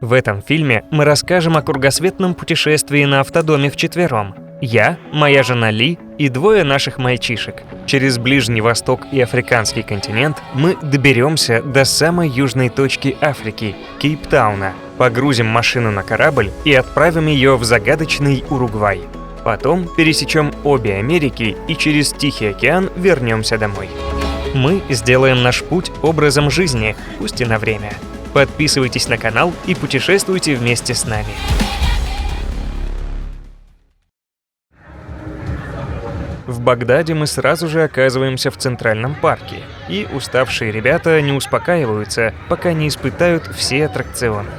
В этом фильме мы расскажем о кругосветном путешествии на автодоме вчетвером. Я, моя жена Ли и двое наших мальчишек. Через Ближний Восток и африканский континент мы доберемся до самой южной точки Африки – Кейптауна. Погрузим машину на корабль и отправим ее в загадочный Уругвай. Потом пересечем обе Америки и через Тихий океан вернемся домой. Мы сделаем наш путь образом жизни, пусть и на время. Подписывайтесь на канал и путешествуйте вместе с нами. В Багдаде мы сразу же оказываемся в Центральном парке, и уставшие ребята не успокаиваются, пока не испытают все аттракционы.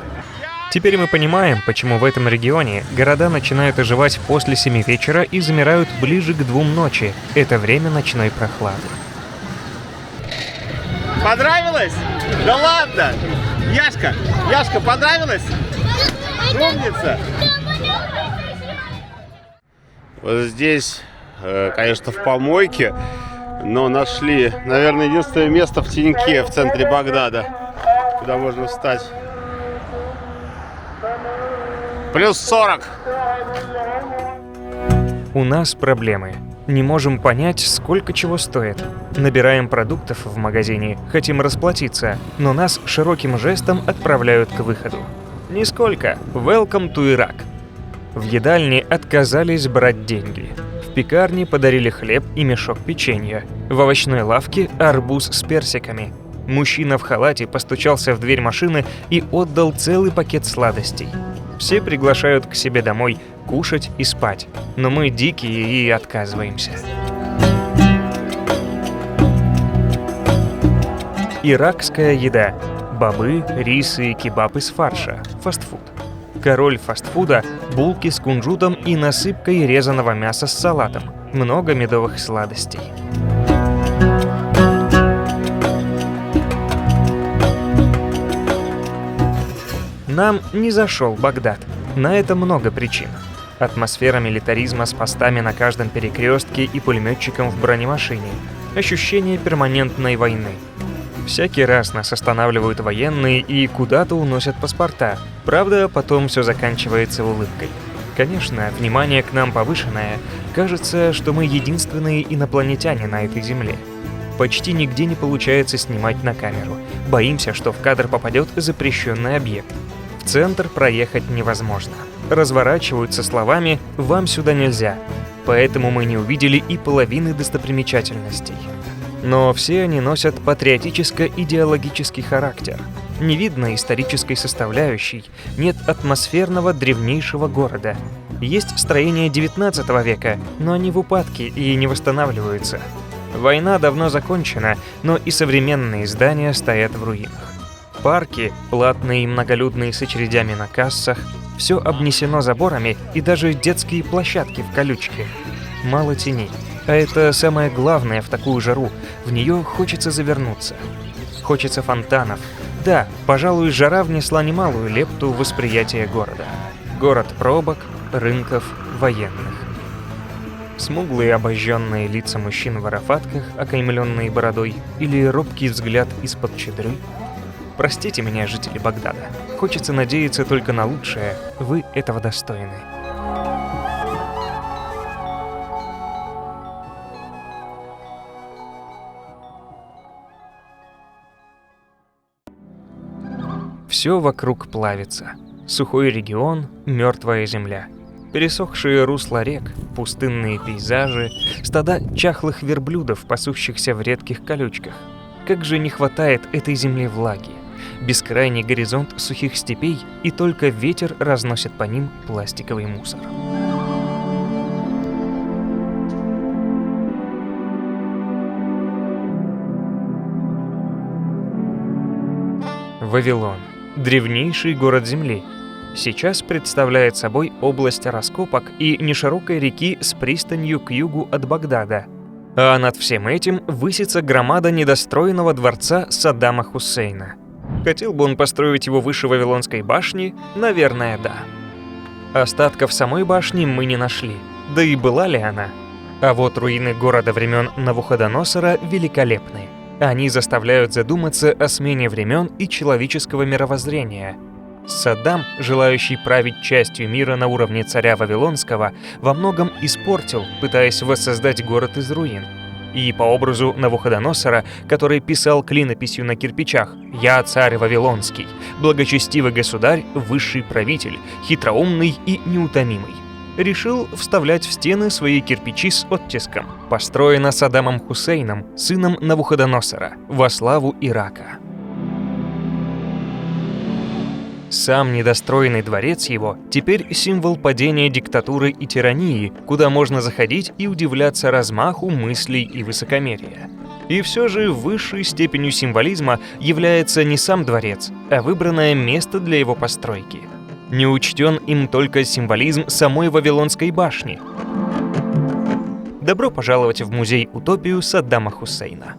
Теперь мы понимаем, почему в этом регионе города начинают оживать после 7 вечера и замирают ближе к 2 ночи. Это время ночной прохлады. Понравилось? Да ладно! Яшка, понравилось? Умница! Вот здесь, конечно, в помойке, но нашли, наверное, единственное место в теньке в центре Багдада, куда можно встать. Плюс 40. У нас проблемы. Не можем понять, сколько чего стоит. Набираем продуктов в магазине, хотим расплатиться, но нас широким жестом отправляют к выходу. Нисколько. Welcome to Iraq. В едальне отказались брать деньги. В пекарне подарили хлеб и мешок печенья. В овощной лавке арбуз с персиками. Мужчина в халате постучался в дверь машины и отдал целый пакет сладостей. Все приглашают к себе домой кушать и спать, но мы дикие и отказываемся. Иракская еда. Бобы, рис и кебаб из фарша. Фастфуд. Король фастфуда – булки с кунжутом и насыпкой резаного мяса с салатом. Много медовых сладостей. Нам не зашел Багдад. На это много причин. Атмосфера милитаризма с постами на каждом перекрестке и пулеметчиком в бронемашине. Ощущение перманентной войны. Всякий раз нас останавливают военные и куда-то уносят паспорта. Правда, потом все заканчивается улыбкой. Конечно, внимание к нам повышенное. Кажется, что мы единственные инопланетяне на этой земле. Почти нигде не получается снимать на камеру. Боимся, что в кадр попадет запрещенный объект. В центр проехать невозможно. Разворачиваются словами «вам сюда нельзя», поэтому мы не увидели и половины достопримечательностей. Но все они носят патриотическо-идеологический характер. Не видно исторической составляющей, нет атмосферного древнейшего города. Есть строения 19 века, но они в упадке и не восстанавливаются. Война давно закончена, но и современные здания стоят в руинах. Парки, платные и многолюдные с очередями на кассах, все обнесено заборами и даже детские площадки в колючке. Мало теней. А это самое главное в такую жару. В нее хочется завернуться. Хочется фонтанов. Да, пожалуй, жара внесла немалую лепту в восприятие города. Город пробок, рынков, военных. Смуглые обожженные лица мужчин в арафатках, окаймленные бородой, или робкий взгляд из-под чадры. Простите меня, жители Багдада. Хочется надеяться только на лучшее. Вы этого достойны. Все вокруг плавится. Сухой регион, мертвая земля. Пересохшие русла рек, пустынные пейзажи, стада чахлых верблюдов, пасущихся в редких колючках. Как же не хватает этой земле влаги. Бескрайний горизонт сухих степей, и только ветер разносит по ним пластиковый мусор. Вавилон. Древнейший город Земли. Сейчас представляет собой область раскопок и неширокой реки с пристанью к югу от Багдада. А над всем этим высится громада недостроенного дворца Саддама Хусейна. Хотел бы он построить его выше Вавилонской башни? Наверное, да. Остатков самой башни мы не нашли. Да и была ли она? А вот руины города времен Навуходоносора великолепны. Они заставляют задуматься о смене времен и человеческого мировоззрения. Саддам, желающий править частью мира на уровне царя Вавилонского, во многом испортил, пытаясь воссоздать город из руин. И по образу Навуходоносора, который писал клинописью на кирпичах: «Я царь Вавилонский, благочестивый государь, высший правитель, хитроумный и неутомимый», решил вставлять в стены свои кирпичи с оттиском. Построено Саддамом Хусейном, сыном Навуходоносора, во славу Ирака. Сам недостроенный дворец его теперь символ падения диктатуры и тирании, куда можно заходить и удивляться размаху мыслей и высокомерия. И все же высшей степенью символизма является не сам дворец, а выбранное место для его постройки. Не учтен им только символизм самой Вавилонской башни. Добро пожаловать в музей-утопию Саддама Хусейна.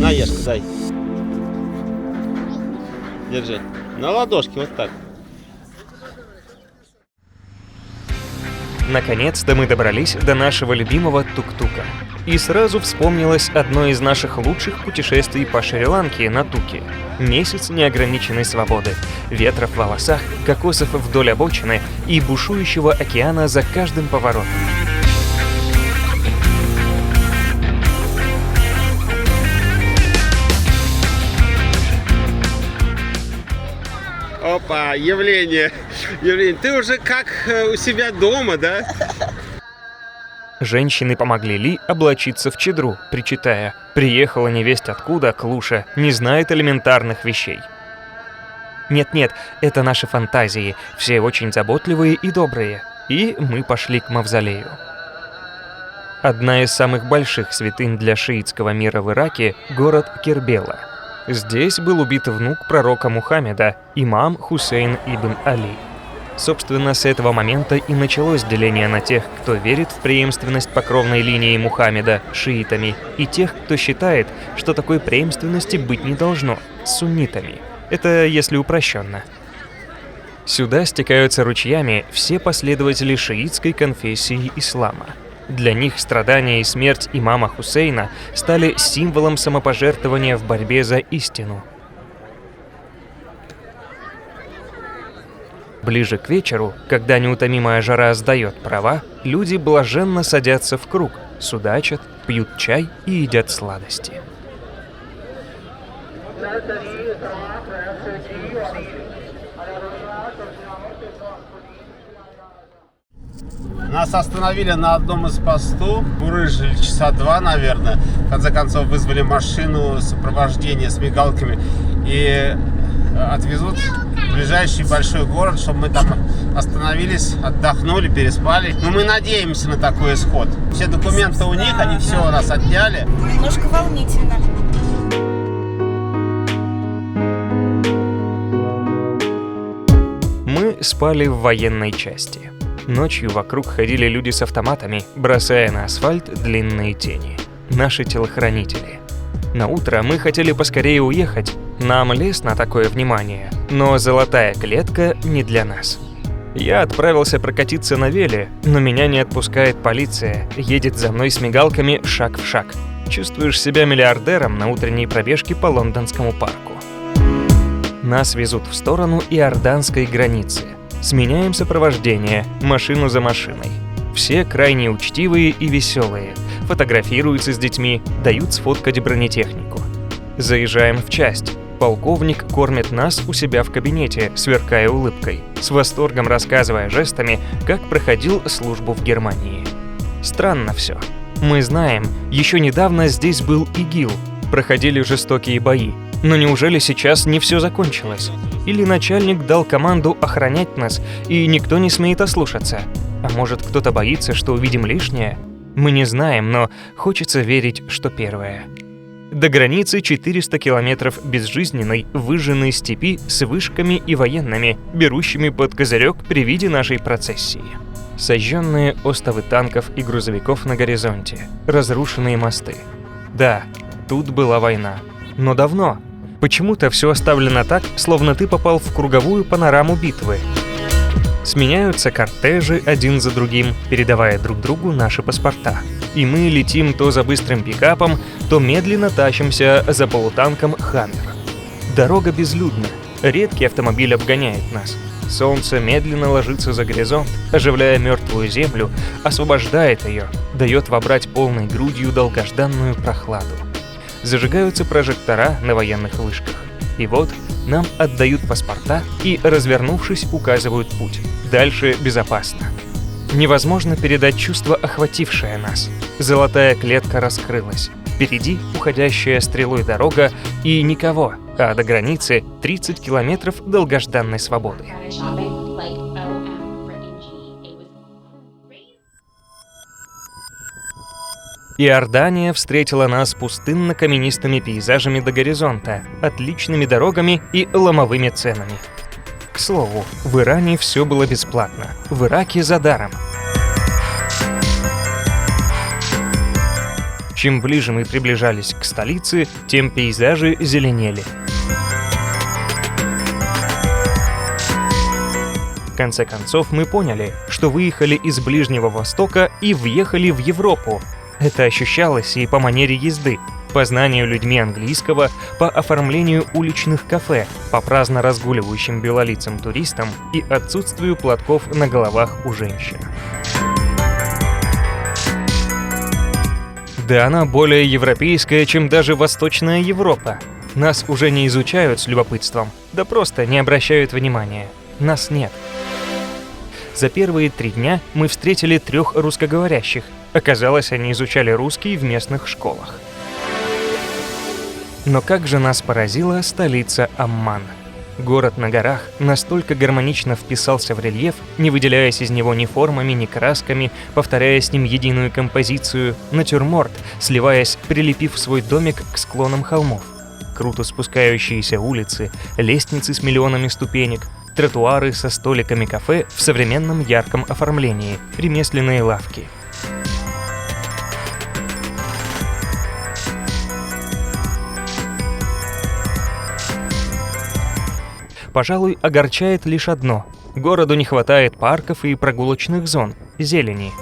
На, Ешка, дай. Держи. На ладошке, вот так. Наконец-то мы добрались до нашего любимого тук-тука. И сразу вспомнилось одно из наших лучших путешествий по Шри-Ланке на туке. Месяц неограниченной свободы, ветра в волосах, кокосов вдоль обочины и бушующего океана за каждым поворотом. Опа, явление. Ты уже как у себя дома, да? Женщины помогли Ли облачиться в чедру, причитая: «Приехала невесть откуда, Клуша, не знает элементарных вещей». Нет-нет, это наши фантазии, все очень заботливые и добрые. И мы пошли к мавзолею. Одна из самых больших святынь для шиитского мира в Ираке — город Кербела. Здесь был убит внук пророка Мухаммеда, имам Хусейн ибн Али. Собственно, с этого момента и началось деление на тех, кто верит в преемственность покровной линии Мухаммеда шиитами, и тех, кто считает, что такой преемственности быть не должно, суннитами. Это если упрощенно. Сюда стекаются ручьями все последователи шиитской конфессии ислама. Для них страдания и смерть имама Хусейна стали символом самопожертвования в борьбе за истину. Ближе к вечеру, когда неутомимая жара сдает права, люди блаженно садятся в круг, судачат, пьют чай и едят сладости. Нас остановили на одном из постов, бурыжили часа 2, наверное. В конце концов вызвали машину сопровождения с мигалками и отвезут в ближайший большой город, чтобы мы там остановились, отдохнули, переспали. Но мы надеемся на такой исход. Все документы у них, они все у нас отняли. Немножко волнительно. Мы спали в военной части. Ночью вокруг ходили люди с автоматами, бросая на асфальт длинные тени. Наши телохранители. На утро мы хотели поскорее уехать. Нам лестно такое внимание, но золотая клетка не для нас. Я отправился прокатиться на веле, но меня не отпускает полиция, едет за мной с мигалками шаг в шаг. Чувствуешь себя миллиардером на утренней пробежке по лондонскому парку. Нас везут в сторону иорданской границы. Сменяем сопровождение, машину за машиной. Все крайне учтивые и веселые, фотографируются с детьми, дают сфоткать бронетехнику. Заезжаем в часть. Полковник кормит нас у себя в кабинете, сверкая улыбкой, с восторгом рассказывая жестами, как проходил службу в Германии. Странно все. Мы знаем, еще недавно здесь был ИГИЛ, проходили жестокие бои. Но неужели сейчас не все закончилось? Или начальник дал команду охранять нас, и никто не смеет ослушаться? А может, кто-то боится, что увидим лишнее? Мы не знаем, но хочется верить, что первое. До границы 400 километров безжизненной, выжженной степи с вышками и военными, берущими под козырек при виде нашей процессии. Сожженные остовы танков и грузовиков на горизонте, разрушенные мосты. Да, тут была война. Но давно. Почему-то все оставлено так, словно ты попал в круговую панораму битвы. Сменяются кортежи один за другим, передавая друг другу наши паспорта. И мы летим то за быстрым пикапом, то медленно тащимся за полутанком «Хаммер». Дорога безлюдна, редкий автомобиль обгоняет нас. Солнце медленно ложится за горизонт, оживляя мертвую землю, освобождает ее, дает вобрать полной грудью долгожданную прохладу. Зажигаются прожектора на военных вышках. И вот нам отдают паспорта и, развернувшись, указывают путь. Дальше безопасно. Невозможно передать чувство, охватившее нас. Золотая клетка раскрылась. Впереди уходящая стрелой дорога и никого, а до границы 30 километров долгожданной свободы. Иордания встретила нас пустынно-каменистыми пейзажами до горизонта, отличными дорогами и ломовыми ценами. К слову, в Иране все было бесплатно, в Ираке за даром. Чем ближе мы приближались к столице, тем пейзажи зеленели. В конце концов, мы поняли, что выехали из Ближнего Востока и въехали в Европу. Это ощущалось и по манере езды, по знанию людьми английского, по оформлению уличных кафе, по праздно разгуливающим белолицым туристам и отсутствию платков на головах у женщин. Да она более европейская, чем даже Восточная Европа. Нас уже не изучают с любопытством, да просто не обращают внимания. Нас нет. За первые 3 дня мы встретили 3 русскоговорящих. Оказалось, они изучали русский в местных школах. Но как же нас поразила столица Амман. Город на горах настолько гармонично вписался в рельеф, не выделяясь из него ни формами, ни красками, повторяя с ним единую композицию, натюрморт, сливаясь, прилепив свой домик к склонам холмов. Круто спускающиеся улицы, лестницы с миллионами ступенек, тротуары со столиками кафе в современном ярком оформлении, ремесленные лавки. Пожалуй, огорчает лишь одно. Городу не хватает парков и прогулочных зон, зелени.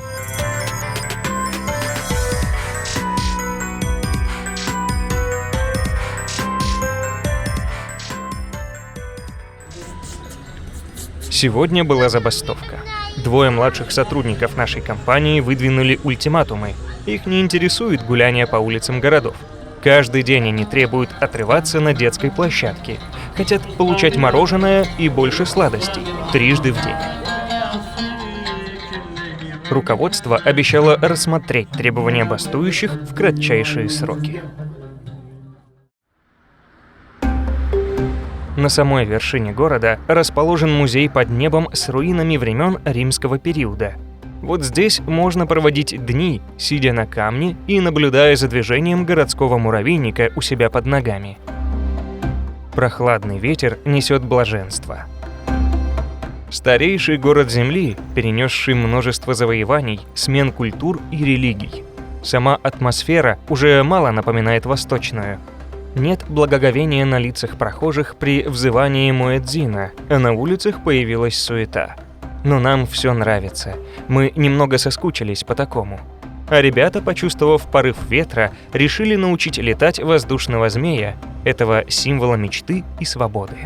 Сегодня была забастовка. 2 младших сотрудников нашей компании выдвинули ультиматумы. Их не интересует гуляние по улицам городов. Каждый день они требуют отрываться на детской площадке. Хотят получать мороженое и больше сладостей, 3 раза в день. Руководство обещало рассмотреть требования бастующих в кратчайшие сроки. На самой вершине города расположен музей под небом с руинами времен римского периода. Вот здесь можно проводить дни, сидя на камне и наблюдая за движением городского муравейника у себя под ногами. Прохладный ветер несет блаженство. Старейший город Земли, перенесший множество завоеваний, смен культур и религий. Сама атмосфера уже мало напоминает восточную. Нет благоговения на лицах прохожих при взывании муэдзина, а на улицах появилась суета. Но нам все нравится. Мы немного соскучились по такому. А ребята, почувствовав порыв ветра, решили научить летать воздушного змея, этого символа мечты и свободы.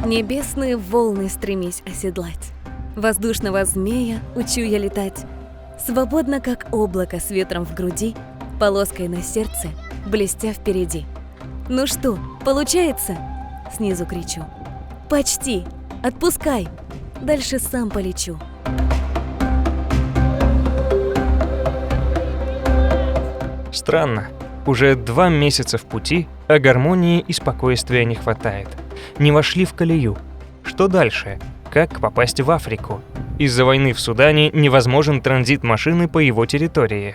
Небесные волны стремись оседлать. Воздушного змея учу я летать. Свободно, как облако с ветром в груди, полоской на сердце, блестя впереди. Ну что, получается? Снизу кричу. Почти. Отпускай. Дальше сам полечу. Странно. Уже 2 месяца в пути, а гармонии и спокойствия не хватает. Не вошли в колею. Что дальше? Как попасть в Африку? Из-за войны в Судане невозможен транзит машины по его территории.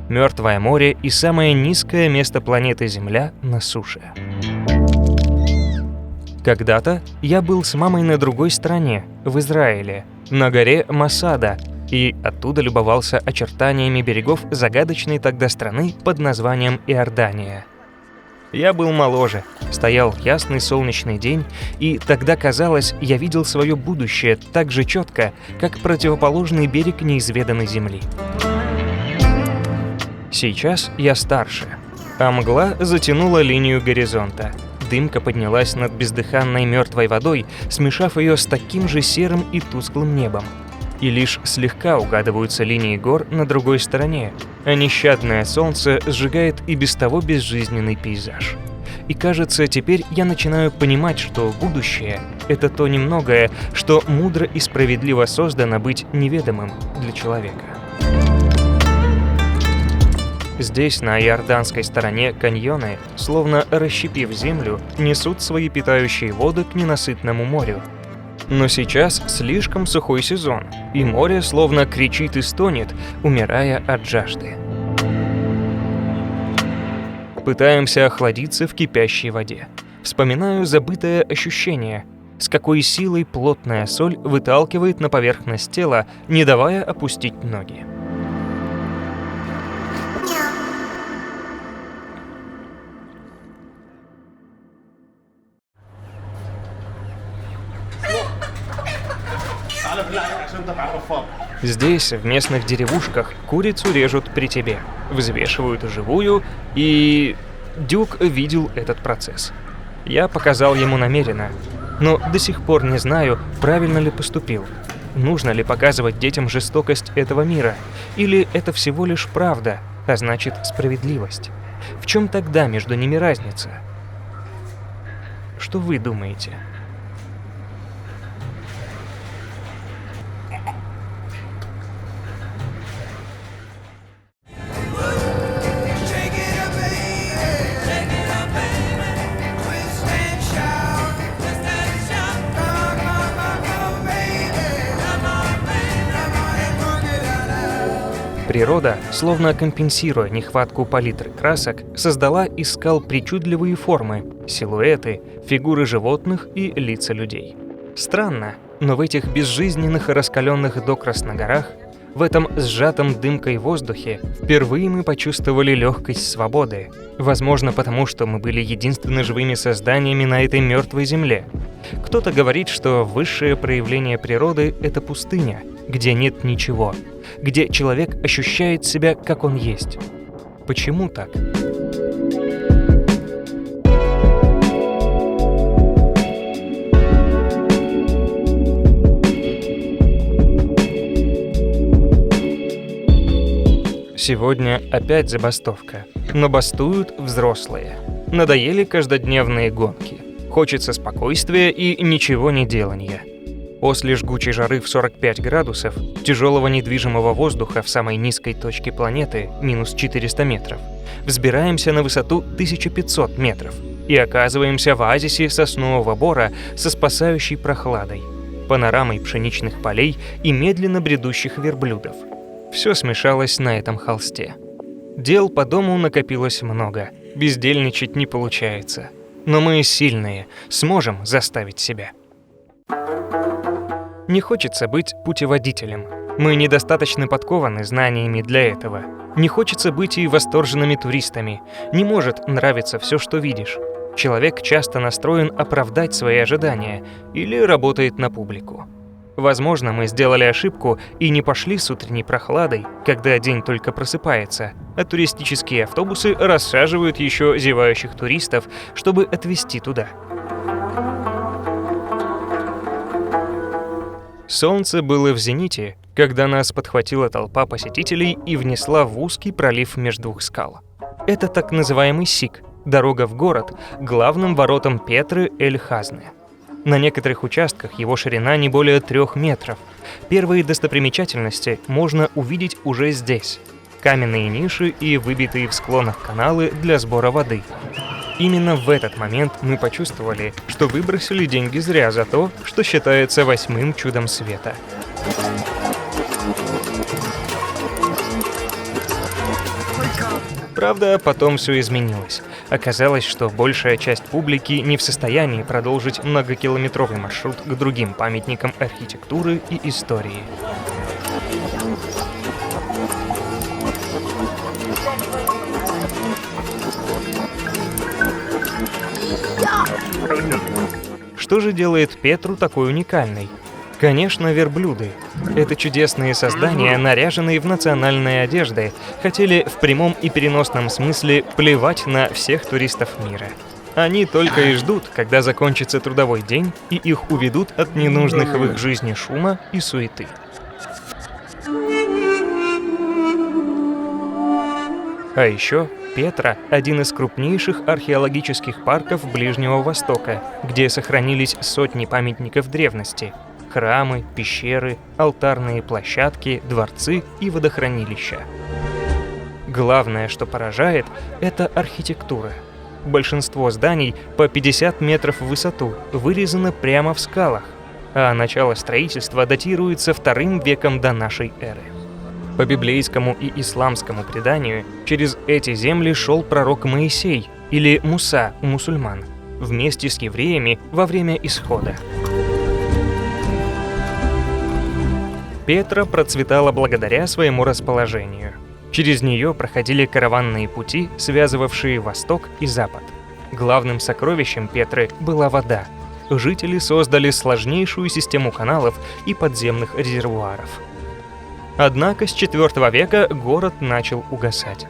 Мертвое море и самое низкое место планеты Земля на суше. Когда-то я был с мамой на другой стороне, в Израиле, на горе Масада, и оттуда любовался очертаниями берегов загадочной тогда страны под названием Иордания. Я был моложе, стоял ясный солнечный день, и тогда казалось, я видел свое будущее так же четко, как противоположный берег неизведанной земли. Сейчас я старше, а мгла затянула линию горизонта. Дымка поднялась над бездыханной мертвой водой, смешав ее с таким же серым и тусклым небом. И лишь слегка угадываются линии гор на другой стороне, а нещадное солнце сжигает и без того безжизненный пейзаж. И кажется, теперь я начинаю понимать, что будущее — это то немногое, что мудро и справедливо создано быть неведомым для человека. Здесь, на иорданской стороне, каньоны, словно расщепив землю, несут свои питающие воды к ненасытному морю. Но сейчас слишком сухой сезон, и море словно кричит и стонет, умирая от жажды. Пытаемся охладиться в кипящей воде. Вспоминаю забытое ощущение, с какой силой плотная соль выталкивает на поверхность тела, не давая опустить ноги. Здесь, в местных деревушках, курицу режут при тебе, взвешивают живую, и Дюк видел этот процесс. Я показал ему намеренно, но до сих пор не знаю, правильно ли поступил. Нужно ли показывать детям жестокость этого мира, или это всего лишь правда, а значит справедливость? В чем тогда между ними разница? Что вы думаете? Природа, словно компенсируя нехватку палитры красок, создала из скал причудливые формы, силуэты, фигуры животных и лица людей. Странно, но в этих безжизненных и раскаленных докрасна горах, в этом сжатом дымкой воздухе, впервые мы почувствовали легкость свободы. Возможно, потому что мы были единственно живыми созданиями на этой мертвой земле. Кто-то говорит, что высшее проявление природы — это пустыня, где нет ничего, где человек ощущает себя, как он есть. Почему так? Сегодня опять забастовка, но бастуют взрослые. Надоели каждодневные гонки. Хочется спокойствия и ничего не делания. После жгучей жары в 45 градусов, тяжелого недвижимого воздуха в самой низкой точке планеты, минус 400 метров, взбираемся на высоту 1500 метров и оказываемся в оазисе соснового бора со спасающей прохладой, панорамой пшеничных полей и медленно бредущих верблюдов. Все смешалось на этом холсте. Дел по дому накопилось много, бездельничать не получается. Но мы сильные, сможем заставить себя. Не хочется быть путеводителем. Мы недостаточно подкованы знаниями для этого. Не хочется быть и восторженными туристами. Не может нравиться все, что видишь. Человек часто настроен оправдать свои ожидания или работает на публику. Возможно, мы сделали ошибку и не пошли с утренней прохладой, когда день только просыпается, а туристические автобусы рассаживают еще зевающих туристов, чтобы отвезти туда. Солнце было в зените, когда нас подхватила толпа посетителей и внесла в узкий пролив между двух скал. Это так называемый Сик, дорога в город, главным воротам Петры Эль-Хазны. На некоторых участках его ширина не более 3 метров. Первые достопримечательности можно увидеть уже здесь. Каменные ниши и выбитые в склонах каналы для сбора воды. Именно в этот момент мы почувствовали, что выбросили деньги зря за то, что считается 8-м чудом света. Правда, потом все изменилось. Оказалось, что большая часть публики не в состоянии продолжить многокилометровый маршрут к другим памятникам архитектуры и истории. Что же делает Петру такой уникальной? Конечно, верблюды. Это чудесные создания, наряженные в национальные одежды, хотели в прямом и переносном смысле плевать на всех туристов мира. Они только и ждут, когда закончится трудовой день, и их уведут от ненужных в их жизни шума и суеты. А еще Петра – один из крупнейших археологических парков Ближнего Востока, где сохранились сотни памятников древности. Храмы, пещеры, алтарные площадки, дворцы и водохранилища. Главное, что поражает, это архитектура. Большинство зданий по 50 метров в высоту вырезано прямо в скалах, а начало строительства датируется II веком до нашей эры. По библейскому и исламскому преданию, через эти земли шел пророк Моисей, или Муса у мусульман, вместе с евреями во время Исхода. Петра процветала благодаря своему расположению. Через нее проходили караванные пути, связывавшие Восток и Запад. Главным сокровищем Петры была вода. Жители создали сложнейшую систему каналов и подземных резервуаров. Однако с IV века город начал угасать.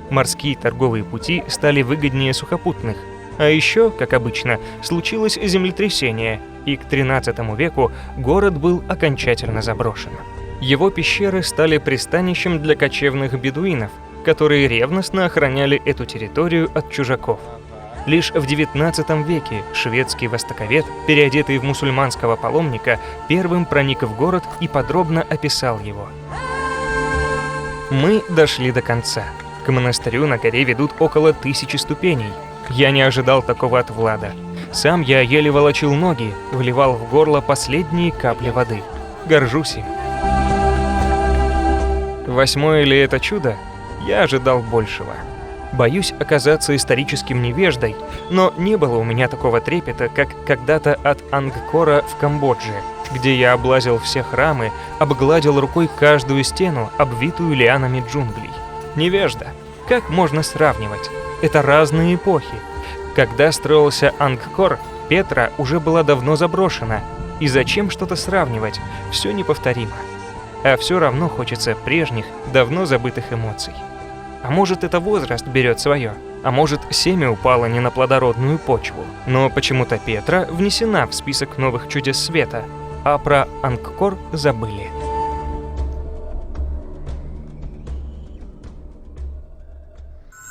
Морские торговые пути стали выгоднее сухопутных. А еще, как обычно, случилось землетрясение, и к XIII веку город был окончательно заброшен. Его пещеры стали пристанищем для кочевных бедуинов, которые ревностно охраняли эту территорию от чужаков. Лишь в XIX веке шведский востоковед, переодетый в мусульманского паломника, первым проник в город и подробно описал его. Мы дошли до конца. К монастырю на горе ведут около 1000 ступеней. Я не ожидал такого от Влада. Сам я еле волочил ноги, вливал в горло последние капли воды. Горжусь им. 8-е ли это чудо? Я ожидал большего. Боюсь оказаться историческим невеждой, но не было у меня такого трепета, как когда-то от Ангкора в Камбодже, где я облазил все храмы, обгладил рукой каждую стену, обвитую лианами джунглей. Невежда. Как можно сравнивать? Это разные эпохи. Когда строился Ангкор, Петра уже была давно заброшена. И зачем что-то сравнивать? Все неповторимо. А все равно хочется прежних, давно забытых эмоций. А может, это возраст берет свое? А может, семя упало не на плодородную почву? Но почему-то Петра внесена в список новых чудес света, а про Ангкор забыли.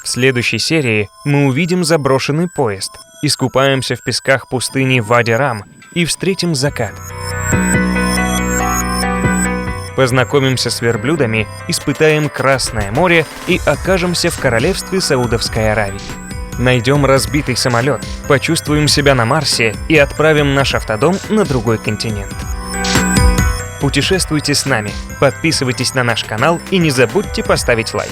В следующей серии мы увидим заброшенный поезд, искупаемся в песках пустыни Вади-Рам и встретим закат. Познакомимся с верблюдами, испытаем Красное море и окажемся в королевстве Саудовской Аравии. Найдем разбитый самолет, почувствуем себя на Марсе и отправим наш автодом на другой континент. Путешествуйте с нами, подписывайтесь на наш канал и не забудьте поставить лайк.